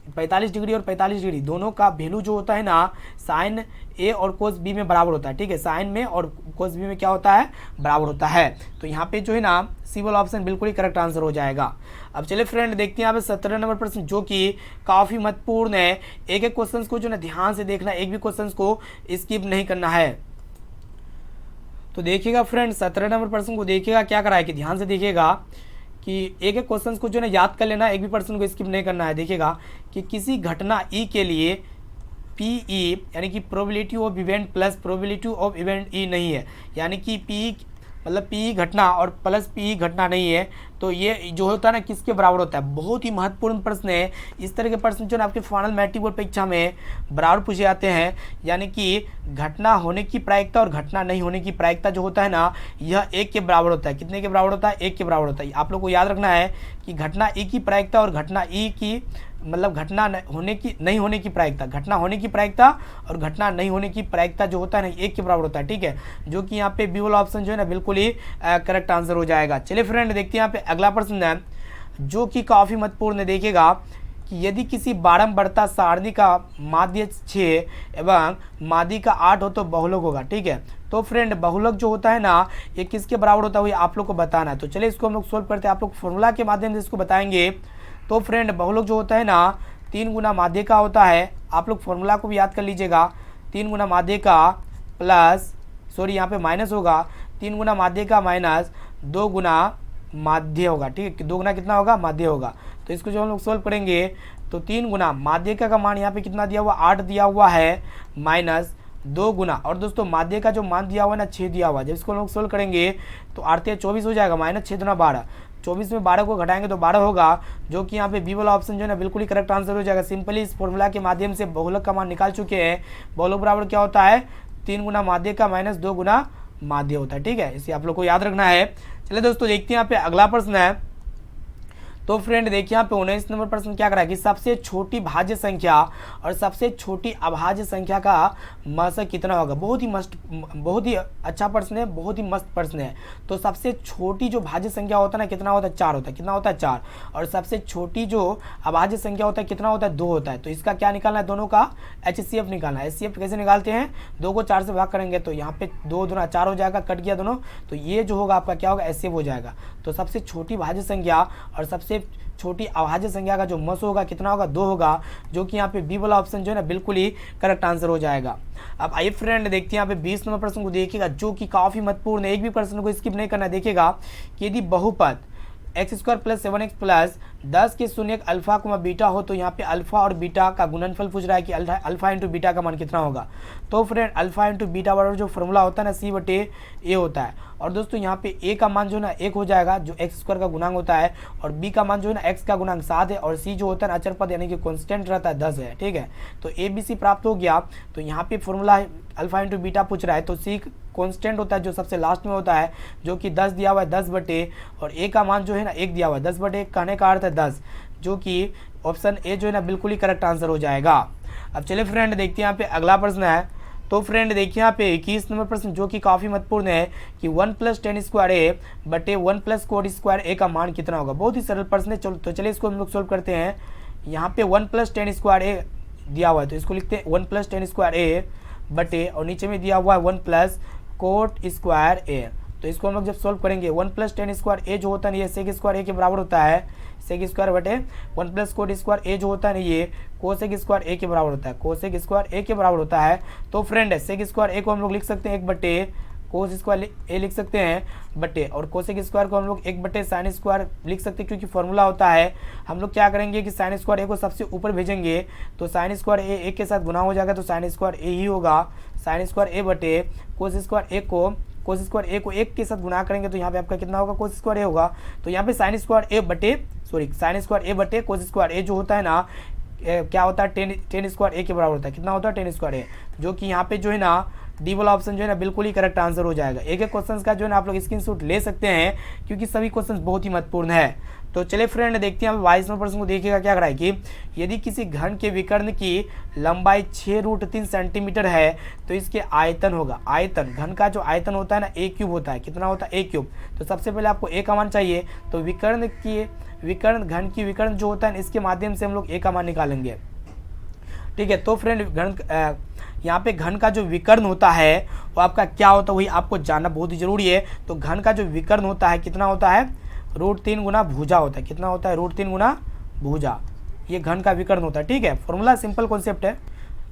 45 डिग्री और 45 डिग्री दोनों का वैल्यू जो होता है ना साइन ए और कोस बी में बराबर होता है, ठीक है। साइन में और कोस बी में क्या होता है, बराबर होता है। तो यहाँ पे जो है ना सी वाला ऑप्शन बिल्कुल ही करेक्ट आंसर हो जाएगा। अब चलिए फ्रेंड देखते हैं यहाँ पे 17 नंबर प्रश्न जो कि काफ़ी महत्वपूर्ण है। एक एक क्वेश्चन को जो ना ध्यान से देखना, एक भी क्वेश्चन को स्किप नहीं करना है। तो देखिएगा फ्रेंड 17 नंबर प्रश्न को देखिएगा क्या करा है कि ध्यान से देखिएगा कि एक एक क्वेश्चन को जो है याद कर लेना, एक भी पर्सन को स्किप नहीं करना है। देखिएगा कि किसी घटना ई के लिए पीई यानी कि probability of event plus probability of event E नहीं है, यानी कि पी मतलब पी घटना और प्लस पी घटना नहीं है, तो ये जो होता है ना किसके बराबर होता है। बहुत ही महत्वपूर्ण प्रश्न है। इस तरह के प्रश्न जो है आपके फाइनल मैट्रिक बोर्ड परीक्षा में बराबर पूछे जाते हैं। यानी कि घटना होने की प्रायिकता और घटना नहीं होने की प्रायिकता जो होता है ना, यह 1 के बराबर होता है। कितने के बराबर होता है? 1 के बराबर होता है। आप लोग को याद रखना है कि घटना ई की प्रायिकता और घटना ई की मतलब घटना होने की नहीं होने की प्रायिकता, घटना होने की प्रायिकता और घटना नहीं होने की प्रायिकता जो होता है ना 1 के बराबर होता है। ठीक है, जो कि यहाँ पे बी वाला ऑप्शन जो है ना बिल्कुल ही करेक्ट आंसर हो जाएगा। चलिए फ्रेंड देखते हैं यहाँ पे अगला प्रश्न है जो कि काफ़ी महत्वपूर्ण है। देखिएगा कि यदि किसी बारंबारता सारणी का माध्य 6 एवं माध्य का 8 हो तो बहुलक होगा। ठीक है, तो फ्रेंड बहुलक जो होता है ना ये किसके बराबर होता है वही आप लोग को बताना है। तो चलिए इसको हम लोग सोल्व करते हैं, आप लोग फॉर्मूला के माध्यम से इसको बताएंगे। तो फ्रेंड बहुलक जो होता है ना 3 गुना माध्य का होता है। आप लोग फॉर्मूला को भी याद कर लीजिएगा, 3 गुना माध्य का प्लस यहाँ पे माइनस होगा, 3 गुना माध्य का माइनस 2 गुना माध्य होगा। ठीक है, 2 गुना कितना होगा? माध्य होगा। तो इसको जो हम लोग सोल्व करेंगे तो 3 गुना माध्य का मान यहाँ पे कितना दिया हुआ? 8 दिया हुआ है, माइनस 2 गुना, और दोस्तों माध्य का जो मान दिया हुआ है ना 6 दिया हुआ है। जब इसको हम लोग सोल्व करेंगे तो 8 × 24 हो जाएगा, माइनस 6 × 12, 24 में 12 को घटाएंगे तो 12 होगा, जो कि यहाँ पे बी वाला ऑप्शन जो है ना बिल्कुल ही करेक्ट आंसर हो जाएगा। सिंपली इस फॉर्मूला के माध्यम से बहुलक का मान निकाल चुके हैं। बहुलक बराबर क्या होता है? 3 गुना माध्य का माइनस 2 गुना माध्य होता है। ठीक है, इसे आप लोग को याद रखना है। चलिए दोस्तों देखते हैं यहाँ पे अगला प्रश्न है। तो फ्रेंड देखिए यहाँ पे 19 नंबर प्रश्न क्या करा है कि सबसे छोटी भाज्य संख्या और सबसे छोटी अभाज्य संख्या का मस कितना होगा। बहुत ही अच्छा प्रश्न है, बहुत ही मस्त प्रश्न है। तो सबसे छोटी जो भाज्य संख्या होता है ना कितना होता है? 4 होता है। कितना होता है? 4। और सबसे छोटी जो अभाज्य संख्या होता है कितना होता है? 2 होता है। तो इसका क्या निकालना है? दोनों का HCF निकालना है। HCF कैसे निकालते हैं? 2 को 4 से भाग करेंगे तो यहाँ पे 2 दूना 4 हो जाएगा, कट गया दोनों, तो ये जो होगा आपका क्या होगा? HCF हो जाएगा। तो सबसे छोटी भाज्य संख्या और सबसे छोटी अभाज्य संख्या का जो मस होगा कितना होगा? 2 होगा, जो कि यहाँ पे बी वाला ऑप्शन जो है ना बिल्कुल ही करेक्ट आंसर हो जाएगा। अब आइए फ्रेंड देखते हैं यहाँ पे 20 नंबर प्रश्न को देखिएगा, जो कि काफ़ी महत्वपूर्ण है। एक भी प्रश्न को स्किप नहीं करना। देखिएगा कि यदि बहुपद x² + 7x + 10 के शून्य अल्फा को बीटा हो तो यहाँ पे अल्फा और बीटा का गुणनफल पूछ रहा है कि अल्फा इंटू बीटा का मान कितना होगा। तो फ्रेंड अल्फा इंटू बीटा बराबर जो फॉर्मूला होता है ना C/A होता है। और दोस्तों यहाँ पे a का मान जो है ना 1 हो जाएगा, जो x² का गुणांक होता है, और b का मान जो है ना x का गुणांक 7 है, और c जो होता है ना अचर पद यानी कि कांस्टेंट रहता है 10 है। ठीक है, तो ABC प्राप्त हो गया। तो यहाँ पे फॉर्मूला अल्फा इंटू बीटा पूछ रहा है, तो c कांस्टेंट होता है जो सबसे लास्ट में होता है, जो कि 10 दिया हुआ है, 10/, और a का मान जो है ना 1 दिया हुआ है, 10/1 कहने का अर्थ है 10, जो कि ऑप्शन ए जो है ना बिल्कुल ही करेक्ट आंसर हो जाएगा। अब चलिए फ्रेंड देखते हैं यहाँ पे अगला प्रश्न है। तो फ्रेंड देखिए यहाँ पे 21 नंबर प्रश्न, जो कि काफ़ी महत्वपूर्ण है कि 1 + tan² a 1 + cot² a का मान कितना होगा। बहुत ही सरल प्रश्न है। चलो तो चलिए इसको हम लोग सोल्व करते हैं। यहाँ पे 1 + tan² a दिया हुआ है, तो इसको लिखते हैं 1 + tan² a और नीचे में दिया हुआ है 1 + cot² a। तो इसको हम लोग जब सोल्व करेंगे 1 + tan² a जो होता है ये sec² a के बराबर होता है, sec² 1 + cot² a जो होता है ये cosec² a के बराबर होता है, cosec² a के बराबर होता है। तो फ्रेंड sec² a को हम लोग लिख सकते हैं 1/, cos² a लिख सकते हैं बटे, और cosec² को हम लोग 1/sin² लिख सकते हैं, क्योंकि फॉर्मूला होता है। हम लोग क्या करेंगे कि sin² a को सबसे ऊपर भेजेंगे, तो sin² a 1 के साथ गुना हो जाएगा, तो sin² a ही होगा। sin² a बटे cos² a को cos² a को 1 के साथ गुना करेंगे तो यहाँ पे आपका कितना होगा? cos² a होगा। तो यहाँ पे sin² a बटे cos² a जो होता है ना क्या होता है? tan² a के बराबर होता है। कितना होता है? tan² a, जो कि यहाँ पे जो है ना डी वाला ऑप्शन जो है ना बिल्कुल ही करेक्ट आंसर हो जाएगा। एक एक क्वेश्चन का जो है ना आप लोग स्क्रीनशॉट ले सकते हैं, क्योंकि सभी क्वेश्चन बहुत ही महत्वपूर्ण है। तो चलिए फ्रेंड देखते हैं 22 नंबर प्रश्न को देखिएगा क्या करा है कि यदि किसी घन के विकर्ण की लंबाई 6√3 सेंटीमीटर है तो इसके आयतन होगा। आयतन, घन का जो आयतन होता है ना a³ होता है। कितना होता है? a³। तो सबसे पहले आपको a का मान चाहिए, तो घन की विकर्ण जो होता है इसके माध्यम से हम लोग a का मान निकालेंगे। ठीक है, तो फ्रेंड यहाँ पे घन का जो विकर्ण होता है वो आपका क्या होता है वही आपको जानना बहुत ही जरूरी है। तो घन का जो विकर्ण होता है कितना होता है? √3 गुना भुजा होता है। कितना होता है? √3 गुना भुजा, ये घन का विकर्ण होता है। ठीक है, फॉर्मूला सिंपल कॉन्सेप्ट है।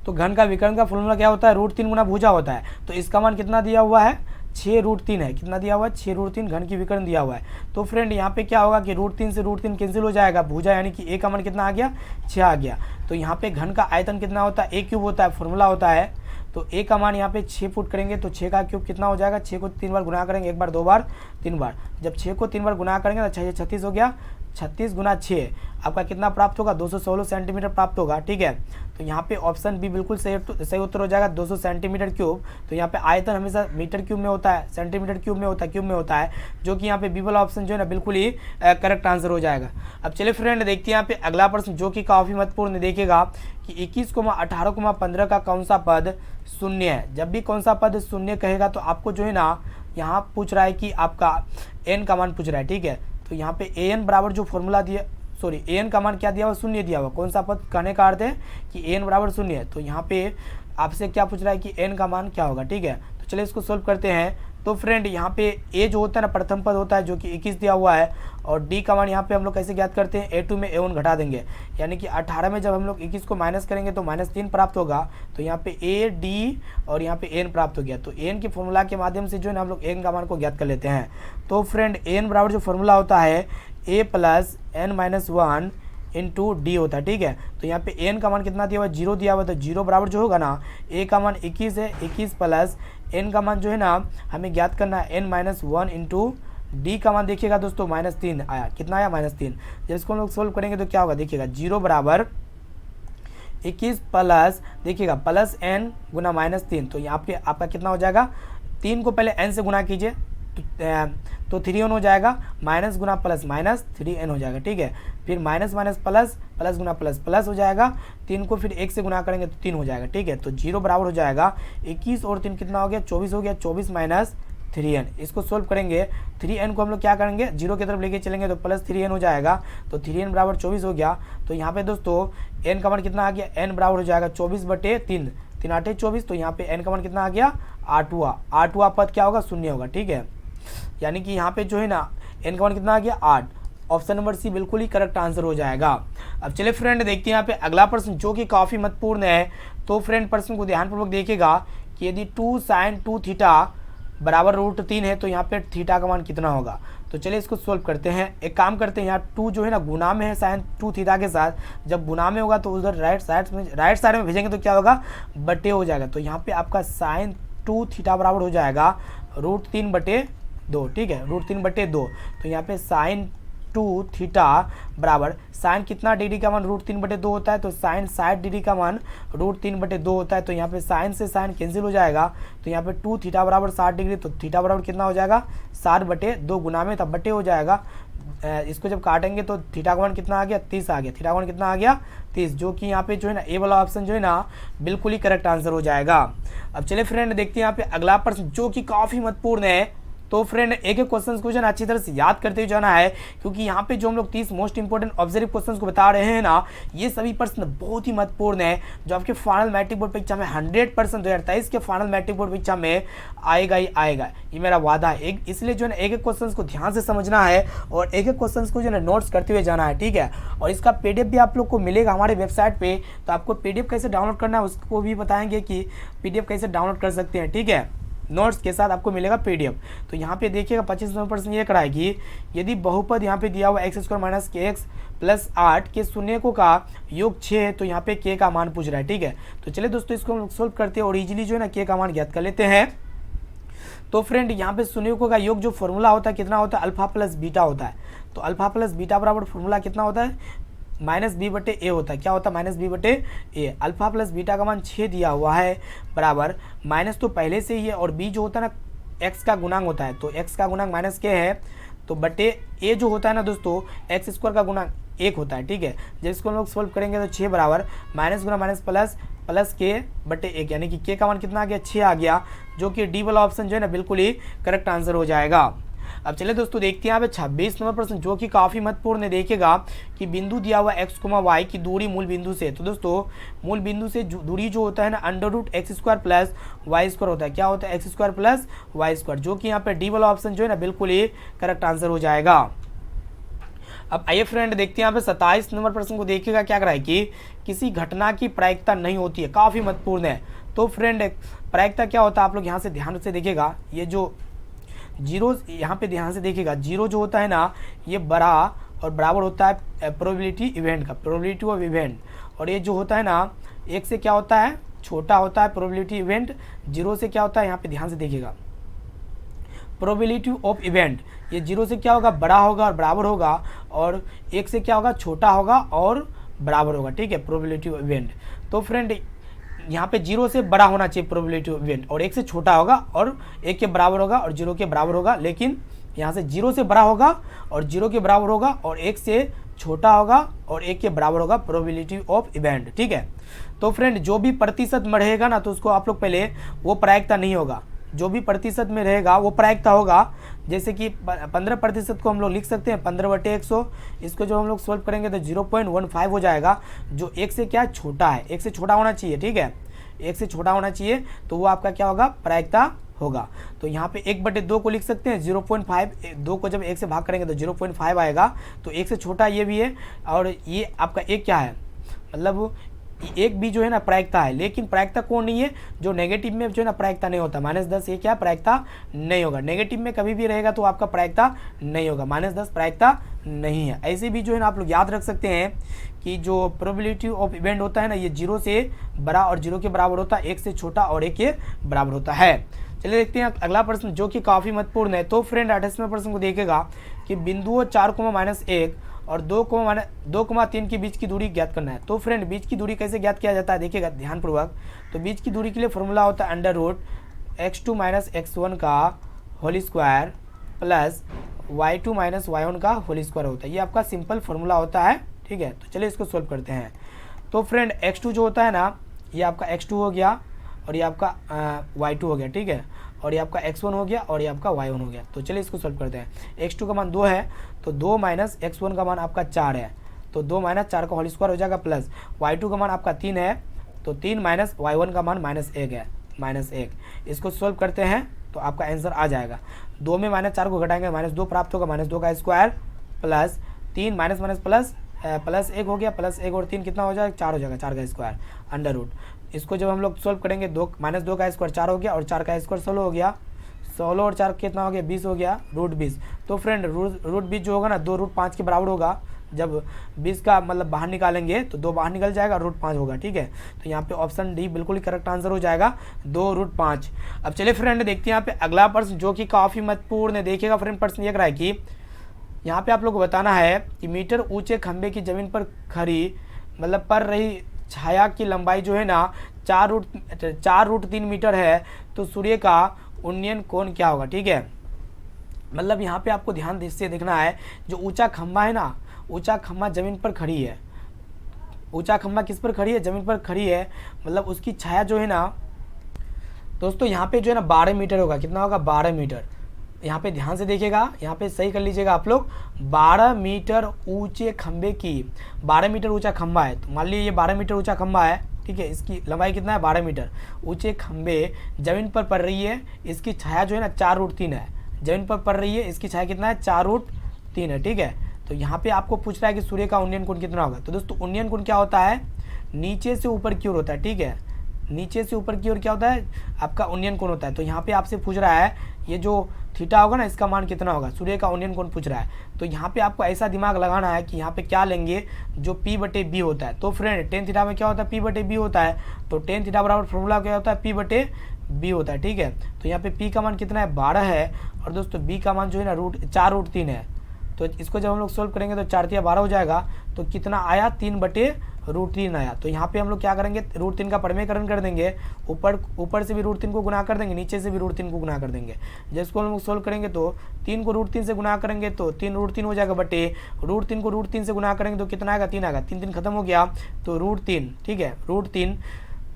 तो घन का विकर्ण का फॉर्मूला क्या होता है? √3 गुना भुजा होता है। तो इसका मान कितना दिया हुआ है? 6√3 है। कितना दिया हुआ है? 6√3 घन की विकर्ण दिया हुआ है। तो फ्रेंड यहाँ पे क्या होगा कि √3 से √3 कैंसिल हो जाएगा, भुजा यानी कि a का मान कितना आ गया? 6 आ गया। तो यहाँ पे घन का आयतन कितना होता है? a³ होता है, फॉर्मूला होता है। तो ए का मान यहाँ पे 6 पुट करेंगे तो 6 का क्यूब कितना हो जाएगा, 6 को 3 बार गुना करेंगे, 1 बार 2 बार 3 बार, जब 6 को 3 बार गुना करेंगे तो 6 36 हो गया, 36 गुना 6 आपका कितना प्राप्त होगा, 216 सेंटीमीटर प्राप्त होगा। ठीक है, तो यहाँ पे ऑप्शन बी बिल्कुल सही उत्तर हो जाएगा, 200 सेंटीमीटर क्यूब। तो यहाँ पे आयतन हमेशा मीटर क्यूब में होता है, सेंटीमीटर क्यूब में होता है, जो कि यहाँ पे बी वाला ऑप्शन जो है ना बिल्कुल ही करेक्ट आंसर हो जाएगा। अब चलिए फ्रेंड देखते हैं यहाँ पे अगला प्रश्न, जो कि काफ़ी महत्वपूर्ण देखेगा कि 21,18,15 का कौन सा पद शून्य है। जब भी कौन सा पद शून्य कहेगा तो आपको जो है ना यहाँ पूछ रहा है कि आपका एन का मान पूछ रहा है। ठीक है, तो यहाँ पे ए एन बराबर जो फॉर्मूला दिया, सॉरी ए एन का मान क्या दिया हुआ, शून्य दिया हुआ। कौन सा पद कहने का अर्थ है कि ए एन बराबर शून्य है, तो यहाँ पे आपसे क्या पूछ रहा है कि एन का मान क्या होगा। ठीक है, तो चलिए इसको सोल्व करते हैं। तो फ्रेंड यहाँ पे ए जो होता है ना प्रथम पद होता है जो कि 21 दिया हुआ है, और डी का मान यहाँ पे हम लोग कैसे ज्ञात करते हैं, A2 में A1 घटा देंगे, यानी कि 18 में जब हम लोग 21 को माइनस करेंगे तो -3 प्राप्त होगा। तो यहाँ पे ए डी और यहाँ पे एन प्राप्त हो गया। तो एन के फॉर्मूला के माध्यम से जो है ना हम लोग एन का मान को ज्ञात कर लेते हैं। तो फ्रेंड एन बराबर जो फॉर्मूला होता है a + n-1 इंटू डी होता है। ठीक है, तो यहाँ पे एन का मान कितना दिया हुआ, 0 दिया हुआ, तो 0 बराबर जो होगा ना ए का मान 21 है, 21 प्लस एन का मान जो है ना हमें ज्ञात करना है n-1 इंटू डी का मान देखिएगा दोस्तों -3 आया। कितना आया, -3। जब इसको हम लोग सोल्व करेंगे तो क्या होगा, देखिएगा 0 बराबर 21 प्लस देखिएगा प्लस n गुना -3, तो यहाँ पे आपका कितना हो जाएगा, 3 को पहले n से गुना कीजिए तो 3n हो जाएगा, माइनस गुना प्लस -3n हो जाएगा। ठीक है, फिर माइनस माइनस प्लस, प्लस गुना प्लस प्लस हो जाएगा, 3 को फिर 1 से गुना करेंगे तो 3 हो जाएगा। ठीक है, तो 0 बराबर हो जाएगा 21 और 3 कितना हो गया, 24 हो गया, 24 माइनस 3n। इसको सोल्व करेंगे, 3n को हम लोग क्या करेंगे, 0 की तरफ लेके चलेंगे तो प्लस 3n हो जाएगा, तो 3n बराबर 24 हो गया। तो यहाँ पे दोस्तों n का मान कितना आ गया, n बराबर हो जाएगा 24/3, 3 8 24, तो यहाँ पे n का मान कितना आ गया, 8वां पद क्या होगा, शून्य होगा। ठीक है, यानी कि यहाँ पे जो है ना n का मान कितना आ गया, 8। ऑप्शन नंबर सी बिल्कुल ही करेक्ट आंसर हो जाएगा। अब चलिए फ्रेंड देखते हैं यहाँ पे अगला प्रश्न, जो कि काफ़ी महत्वपूर्ण है। तो फ्रेंड प्रश्न को ध्यानपूर्वक देखिएगा कि यदि 2 sin 2 थीटा बराबर √3 है तो यहाँ पे थीटा का मान कितना होगा। तो चलिए इसको सोल्व करते हैं। एक काम करते हैं, यहाँ 2 जो है ना गुना में है sin 2 थीटा के साथ, जब गुना में होगा तो उधर राइट साइड में भेजेंगे तो क्या होगा, बटे हो जाएगा। तो यहाँ पे आपका sin 2 थीटा बराबर हो जाएगा √3/2। ठीक है, √3/2। तो यहाँ पे sin 2 थीटा बराबर साइन कितना डिग्री का मान √3/2 होता है, तो साइन 60 डिग्री का मान √3/2 होता है। तो यहाँ पे साइन से साइन कैंसिल हो जाएगा, तो यहाँ पे 2 थीटा बराबर 60 डिग्री, तो थीटा बराबर कितना हो जाएगा, 60/2 गुना में तब बटे हो जाएगा। इसको जब काटेंगे तो थीटा का मान कितना आ गया, 30 आ गया। थीटा का मान कितना आ गया, 30, जो कि यहाँ पे जो है ना ए वाला ऑप्शन जो है ना बिल्कुल ही करेक्ट आंसर हो जाएगा। अब चलिए फ्रेंड देखते हैं यहाँ पे अगला प्रश्न, जो कि काफ़ी महत्वपूर्ण है। तो फ्रेंड एक क्वेश्चन को जो है अच्छी तरह से याद करते हुए जाना है, क्योंकि यहाँ पे जो हम लोग 30 मोस्ट इंपोर्टेंट ऑब्जर्व क्वेश्चंस को बता रहे हैं ना, ये सभी प्रश्न बहुत ही महत्वपूर्ण है, जो आपके फाइनल मैट्रिक बोर्ड परीक्षा में 100% 2023 के फाइनल मैट्रिक बोर्ड परीक्षा में आएगा ही आएगा, ये मेरा वादा है। इसलिए जो है ना एक क्वेश्चन को ध्यान से समझना है और एक क्वेश्चन को जो है नोट्स करते हुए जाना है। ठीक है, और इसका PDF भी आप लोग को मिलेगा हमारे वेबसाइट पे, तो आपको PDF कैसे डाउनलोड करना है उसको भी बताएंगे कि PDF कैसे डाउनलोड कर सकते हैं। ठीक है, नोट्स के साथ आपको मिलेगा PDF। तो यहाँ पे देखिएगा 25% ये कराए कि यदि बहुपद यहाँ पे दिया हुआ x² - kx + 8 के शून्यकों का योग 6 है, तो यहाँ पे k का मान पूछ रहा है। ठीक है, तो चलिए दोस्तों इसको हम सोल्व करते हैं और इजीली जो है ना k का मान ज्ञात कर लेते हैं। तो फ्रेंड यहाँ पे शून्यकों का योग जो फॉर्मूला होता है कितना होता है, अल्फा प्लस बीटा होता है। तो अल्फा प्लस बीटा बराबर फॉर्मूला कितना होता है, -b/a होता है। क्या होता है, -b/a। अल्फा प्लस बीटा का मान 6 दिया हुआ है, बराबर माइनस तो पहले से ही है, और b जो होता है ना x का गुणांक होता है, तो x का गुणांक -k है, तो बटे a जो होता है ना दोस्तों x² का गुणांक 1 होता है। ठीक है, जब इसको हम लोग सोल्व करेंगे तो 6 बराबर माइनस गुना माइनस प्लस k/1, यानी कि k का मान कितना आ गया, 6 आ गया, जो कि डी वाला ऑप्शन जो है ना बिल्कुल ही करेक्ट आंसर हो जाएगा। अब चलिए दोस्तों देखते हैं यहाँ पे 26 नंबर प्रश्न, जो कि काफ़ी महत्वपूर्ण है। देखिएगा कि बिंदु दिया हुआ x, y की दूरी मूल बिंदु से, तो दोस्तों मूल बिंदु से दूरी जो होता है ना √x² + y² होता है। क्या होता है, x² + y², जो कि यहाँ पे डी वाला ऑप्शन जो है ना बिल्कुल ही करेक्ट आंसर हो जाएगा। अब आइए फ्रेंड देखते हैं यहाँ पे 27 नंबर प्रश्न को। देखिएगा क्या करा है कि किसी घटना की प्रायिकता नहीं होती है, काफ़ी महत्वपूर्ण है। तो फ्रेंड प्रायिकता क्या होता है, आप लोग यहाँ से ध्यान से देखिएगा, ये जो जीरो यहाँ पे ध्यान से देखिएगा, जीरो जो होता है ना ये बड़ा और बराबर होता है प्रोबेबिलिटी इवेंट का, प्रोबेबिलिटी ऑफ इवेंट, और ये जो होता है ना एक से क्या होता है छोटा होता है प्रोबेबिलिटी इवेंट, 0 से क्या होता है, यहाँ पे ध्यान से देखिएगा, प्रोबेबिलिटी ऑफ इवेंट, ये 0 से क्या होगा, बड़ा होगा और बराबर होगा, और 1 से क्या होगा, छोटा होगा और बराबर होगा, ठीक है, प्रोबेबिलिटी ऑफ इवेंट। तो फ्रेंड यहाँ पे 0 से बड़ा होना चाहिए प्रोबेबिलिटी ऑफ इवेंट, और 1 से छोटा होगा और 1 के बराबर होगा और 0 के बराबर होगा, लेकिन यहाँ से 0 से बड़ा होगा और 0 के बराबर होगा और 1 से छोटा होगा और 1 के बराबर होगा प्रोबेबिलिटी ऑफ इवेंट, ठीक है। तो फ्रेंड जो भी प्रतिशत में रहेगा ना, तो उसको आप लोग पहले, वो प्रायिकता नहीं होगा, जो भी प्रतिशत में रहेगा वो प्रायिकता होगा। जैसे कि 15% को हम लोग लिख सकते हैं 15/100, इसको जो हम लोग सॉल्व करेंगे तो 0.15 हो जाएगा, जो 1 से क्या छोटा है, 1 से छोटा होना चाहिए, ठीक है, 1 से छोटा होना चाहिए, तो वो आपका क्या होगा, प्रायिकता होगा। तो यहाँ पे 1/2 को लिख सकते हैं 0.5, 2 को जब 1 से भाग करेंगे तो 0.5 आएगा, तो 1 से छोटा ये भी है, और ये आपका 1 क्या है, मतलब 1 भी जो है ना प्रायिकता है, लेकिन प्रायिकता कौन नहीं है, जो नेगेटिव में जो है ना प्रायिकता नहीं होता, -10 ये क्या प्रायिकता नहीं होगा, नेगेटिव में कभी भी रहेगा तो आपका प्रायिकता नहीं होगा, -10 प्रायिकता नहीं है। ऐसे भी जो है ना आप लोग याद रख सकते हैं कि जो प्रोबेबिलिटी ऑफ इवेंट होता है ना, ये 0 से बड़ा और 0 के बराबर होता है, 1 से छोटा और 1 के बराबर होता है। चलिए देखते हैं अगला प्रश्न जो कि काफ़ी महत्वपूर्ण है। तो फ्रेंड 28वें प्रश्न को देखेगा कि बिंदुओं 4, और 2, 3 के बीच की दूरी ज्ञात करना है। तो फ्रेंड बीच की दूरी कैसे ज्ञात किया जाता है, देखिएगा ध्यानपूर्वक। तो बीच की दूरी के लिए फॉर्मूला होता है √x2 - x1 का whole square plus y2 - y1 का होल स्क्वायर होता है, ये आपका सिंपल फार्मूला होता है, ठीक है। तो चलिए इसको सोल्व करते हैं। तो फ्रेंड x2 जो होता है ना, ये आपका x2 हो गया, और ये आपका y2 हो गया, ठीक है, और ये आपका x1 हो गया, और ये आपका y1 हो गया। तो चलिए इसको सॉल्व करते हैं। x2 का मान 2 है, तो 2 - x1 का मान आपका 4 है, तो 2 - 4 का होल स्क्वायर हो जाएगा, प्लस y2 का मान आपका 3 है, तो 3 - y1 का मान -1 है, -1। इसको सॉल्व करते हैं तो आपका आंसर आ जाएगा। 2 में -4 को घटाएंगे -2 प्राप्त होगा, -2 का स्क्वायर प्लस 3 माइनस प्लस 1 हो गया, प्लस 1 और 3 कितना हो जाएगा, 4 हो जाएगा, 4 का स्क्वायर √ इसको जब हम लोग सॉल्व करेंगे, 2 का स्क्वायर 4 हो गया, और 4 का स्क्वायर 16 हो गया, 16 और 4 कितना हो गया, 20 हो गया, √20। तो फ्रेंड √20 जो होगा ना, 2 √5 के बराबर होगा। जब 20 का मतलब बाहर निकालेंगे तो 2 बाहर निकल जाएगा, √5 होगा, ठीक है। तो यहाँ पे ऑप्शन डी बिल्कुल ही करेक्ट आंसर हो जाएगा, 2 √5। अब चलिए फ्रेंड देखते हैं यहाँ पे अगला प्रश्न जो कि काफ़ी महत्वपूर्ण है। देखिएगा फ्रेंड प्रश्न ये कह रहा है कि यहाँ पे आप लोग को बताना है कि मीटर ऊंचे खंभे की जमीन पर खड़ी मतलब पड़ रही छाया की लंबाई जो है ना 4√3 मीटर है, तो सूर्य का उन्नयन कोण क्या होगा, ठीक है। मतलब यहाँ पे आपको ध्यान से देखना है, जो ऊंचा खंभा है ना, ऊंचा खंभा जमीन पर खड़ी है, ऊंचा खंभा किस पर खड़ी है, जमीन पर खड़ी है, मतलब उसकी छाया जो है ना दोस्तों यहाँ पे जो है ना 12 मीटर होगा, कितना होगा, 12 मीटर। यहाँ पे ध्यान से देखिएगा, यहाँ पे सही कर लीजिएगा आप लोग, 12 मीटर ऊंचे खंभे की, 12 मीटर ऊंचा खंभा है, तो मान लीजिए ये 12 मीटर ऊंचा खंभा है, ठीक है, इसकी लंबाई कितना है, 12 मीटर। ऊंचे खंभे जमीन पर पड़ रही है, इसकी छाया जो है ना 4√3 है, जमीन पर पड़ रही है, इसकी छाया कितना है, 4√3 है, ठीक है। तो यहाँ पे आपको पूछ रहा है कि सूर्य का उन्नयन कोण कितना होगा। तो दोस्तों उन्नयन कोण क्या होता है, नीचे से ऊपर की ओर होता है, ठीक है, नीचे से ऊपर की ओर क्या होता है, आपका उन्नयन कोण होता है। तो यहाँ पे आपसे पूछ रहा है ये जो थीटा होगा ना, इसका मान कितना होगा, सूर्य का उन्नयन कोण पूछ रहा है। तो यहाँ पे आपको ऐसा दिमाग लगाना है कि यहाँ पे क्या लेंगे, जो p/b होता है। तो फ्रेंड tan थीटा में क्या होता है, p/b होता है, तो tan थीटा बराबर फॉर्मूला क्या होता है, p/b होता है, ठीक है। तो यहाँ पे p का मान कितना है, 12 है, और दोस्तों b का मान जो है ना 4√3 है। तो इसको जब हम लोग सोल्व करेंगे तो 4 × 12 हो जाएगा, तो कितना आया, 3/√3 आया। तो यहाँ पे हम लोग क्या करेंगे, √3 का परिमेयकरण कर देंगे, ऊपर से भी √3 को गुना कर देंगे, नीचे से भी √3 को गुना कर देंगे। जिसको हम लोग सोल्व करेंगे तो 3 को √3 से गुना करेंगे तो 3√3 हो जाएगा, बटे √3 को √3 से गुना करेंगे तो कितना आएगा, 3 आएगा, 3 खत्म हो गया, तो √3, ठीक है। √3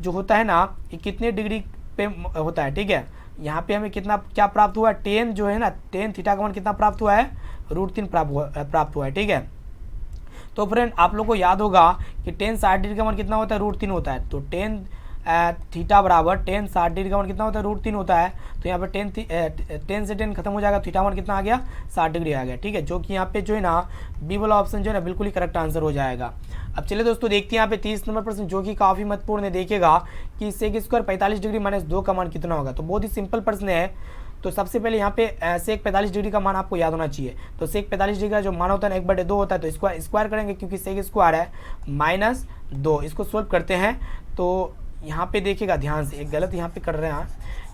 जो होता है ना, ये कितने डिग्री पे होता है, ठीक है। यहाँ पे हमें कितना क्या प्राप्त हुआ, tan जो है ना, tan थीटा का मान कितना प्राप्त हुआ है, √3 प्राप्त हुआ है, ठीक है। तो फ्रेंड आप लोग को याद होगा कि tan 60 डिग्री का मान कितना होता है, √3 होता है। तो tan थीटा बराबर tan 60 डिग्री का मान कितना होता है, √3 होता है। तो यहाँ पे tan से tan खत्म हो जाएगा, थीटा मान कितना आ गया, 60 डिग्री आ गया, ठीक है। जो कि यहाँ पे जो है ना बी वाला ऑप्शन जो है ना बिल्कुल ही करेक्ट आंसर हो जाएगा। अब चलिए दोस्तों देखते हैं यहाँ पे 30 नंबर प्रश्न जो कि काफ़ी महत्वपूर्ण है। देखिएगा कि sec स्क्वायर 45 डिग्री -2 का मान कितना होगा। तो बहुत ही सिंपल प्रश्न है। तो सबसे पहले यहाँ पे sec 45 डिग्री का मान आपको याद होना चाहिए। तो sec 45 डिग्री का जो मान होता है ना 1/2 होता है, तो स्क्वायर करेंगे क्योंकि sec स्क्वायर है -2। इसको सोल्व करते हैं तो यहाँ पे देखिएगा ध्यान से, एक गलत यहाँ पे कर रहे हैं।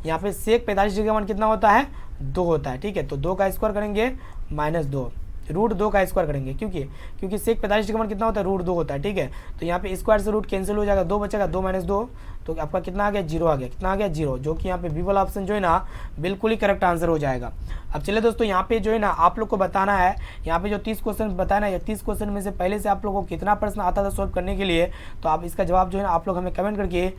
यहाँ पे सेक 45 डिग्री का मान कितना होता है, 2 होता है, ठीक है। तो 2 का स्क्वायर करेंगे -2, √2 का स्क्वायर करेंगे, क्योंकि सेक 45 डिग्री का मान कितना होता है, √2 होता है, ठीक है। तो यहाँ पे स्क्वायर से रूट कैंसिल हो जाएगा, 2 बचेगा, 2 - 2, तो आपका कितना आ गया, 0 आ गया। कितना आ गया, 0, जो कि यहाँ पे बी वाला ऑप्शन जो है ना बिल्कुल ही करेक्ट आंसर हो जाएगा। अब चलिए दोस्तों, यहाँ पे जो है ना आप लोग को बताना है, यहाँ पे जो 30 क्वेश्चन बताना है, या 30 क्वेश्चन में से पहले से आप लोगों को कितना प्रश्न आता था सॉल्व करने के लिए, तो आप इसका जवाब जो है ना आप लोग हमें कमेंट करके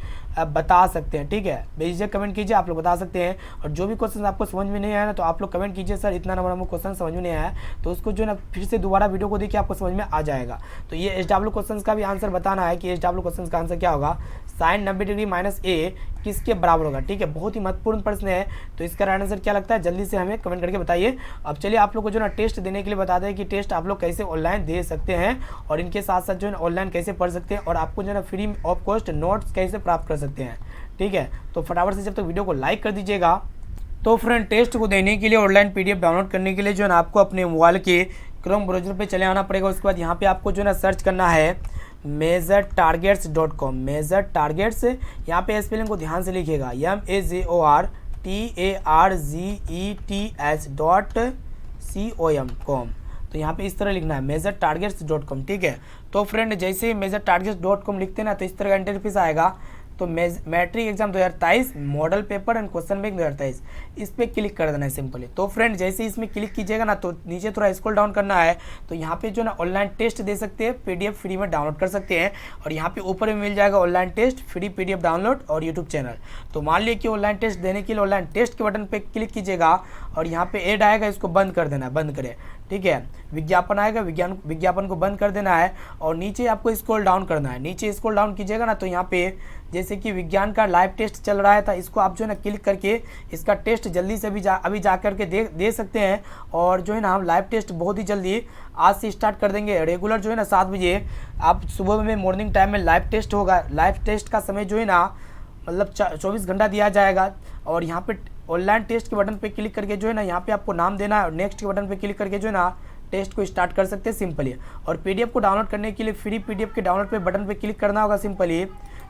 बता सकते हैं, ठीक है। बेझिझक कमेंट कीजिए, आप लोग बता सकते हैं। और जो भी क्वेश्चन आपको समझ में नहीं आया ना, तो आप लोग कमेंट कीजिए, सर इतना नंबर हमको क्वेश्चन समझ में नहीं आया, तो उसको जो है ना फिर से दोबारा वीडियो को देखिए, आपको समझ में आ जाएगा। तो ये SW क्वेश्चन का भी आंसर बताना है कि SW क्वेश्चन का आंसर क्या होगा, sin 90 डिग्री -a किसके बराबर होगा, ठीक है। बहुत ही महत्वपूर्ण प्रश्न है, तो इसका राइट आंसर क्या लगता है, जल्दी से हमें कमेंट करके बताइए। अब चलिए आप लोग को जो ना टेस्ट देने के लिए बता दें कि टेस्ट आप लोग कैसे ऑनलाइन दे सकते हैं, और इनके साथ साथ जो है ऑनलाइन कैसे पढ़ सकते हैं, और आपको जो है ना फ्री ऑफ कॉस्ट नोट्स कैसे प्राप्त कर सकते हैं, ठीक है। तो फटाफट से जब तक वीडियो को लाइक कर दीजिएगा। तो फ्रेंड, टेस्ट को देने के लिए ऑनलाइन PDF डाउनलोड करने के लिए जो है ना आपको अपने मोबाइल के क्रोम ब्राउज़र पे चले आना पड़ेगा। उसके बाद यहाँ पे आपको जो है ना सर्च करना है measuretargets.com, मेजर टारगेट्स, यहाँ पे स्पेलिंग को ध्यान से लिखिएगा, measuretargets.com। तो यहाँ पे इस तरह लिखना है measuretargets.com, ठीक है। तो फ्रेंड, जैसे ही measuretargets.com लिखते हैं ना, तो इस तरह का इंटरफेस आएगा। तो matric exam 2023 model paper and question bank 2023, इस पर क्लिक कर देना है सिंपली। तो फ्रेंड, जैसे ही इसमें क्लिक कीजिएगा ना, तो नीचे थोड़ा स्क्रॉल डाउन करना है, तो यहाँ पे जो ना ऑनलाइन टेस्ट दे सकते हैं, PDF फ्री में डाउनलोड कर सकते हैं, और यहाँ पे ऊपर में मिल जाएगा online test free PDF download और यूट्यूब चैनल। तो मान लिया कि ऑनलाइन टेस्ट देने के लिए ऑनलाइन टेस्ट के बटन पर क्लिक कीजिएगा, और यहाँ पे ऐड आएगा, इसको बंद कर देना है, बंद करें, ठीक है। विज्ञापन आएगा, विज्ञापन को बंद कर देना है, और नीचे आपको स्क्रॉल डाउन करना है। नीचे स्क्रॉल डाउन कीजिएगा ना, तो यहाँ पे जैसे कि विज्ञान का लाइव टेस्ट चल रहा है था, इसको आप जो है ना क्लिक करके इसका टेस्ट जल्दी से अभी जा करके दे सकते हैं। और जो है ना हम लाइव टेस्ट बहुत ही जल्दी आज से स्टार्ट कर देंगे। रेगुलर जो है ना 7 बजे आप सुबह में मॉर्निंग टाइम में लाइव टेस्ट होगा। लाइव टेस्ट का समय जो है ना मतलब 24 घंटा दिया जाएगा। और यहाँ पे ऑनलाइन टेस्ट के बटन पे क्लिक करके जो है ना यहाँ पे आपको नाम देना है, और नेक्स्ट के बटन पे क्लिक करके जो है ना टेस्ट को स्टार्ट कर सकते हैं सिंपली। और PDF को डाउनलोड करने के लिए फ्री PDF के डाउनलोड पे बटन पे क्लिक करना होगा सिंपली।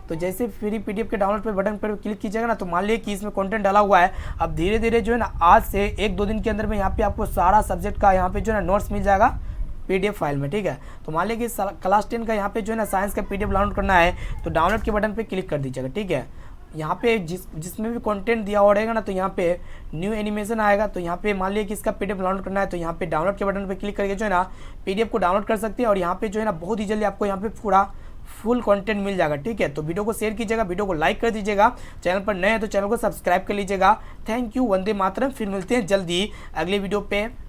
तो जैसे फ्री PDF के डाउनलोड पे बटन पर क्लिक कीजिएगा ना, तो मान लीजिए कि इसमें कंटेंट डाला हुआ है। अब धीरे धीरे जो है ना आज से 1-2 दिन के अंदर में यहाँ पे आपको सारा सब्जेक्ट का यहाँ पे जो है ना नोट्स मिल जाएगा PDF फाइल में, ठीक है। तो मान लीजिए कि क्लास 10 का यहाँ पे जो है ना साइंस का PDF डाउनलोड करना है, तो डाउनलोड के बटन पर क्लिक कर दीजिएगा, ठीक है। यहाँ पे जिसमें भी कंटेंट दिया हुआ रहेगा ना, तो यहाँ पे न्यू एनिमेशन आएगा। तो यहाँ पे मान लिया कि इसका PDF डाउनलोड करना है, तो यहाँ पे डाउनलोड के बटन पे क्लिक करके जो है ना PDF को डाउनलोड कर सकते हैं। और यहाँ पे जो है ना बहुत ही जल्दी आपको यहाँ पे पूरा फुल कंटेंट मिल जाएगा, ठीक है। तो वीडियो को शेयर कीजिएगा, वीडियो को लाइक कर दीजिएगा, चैनल पर नए हैं तो चैनल को सब्सक्राइब कर लीजिएगा। Thank you, Vande Mataram. फिर मिलते हैं जल्दी अगले वीडियो पे।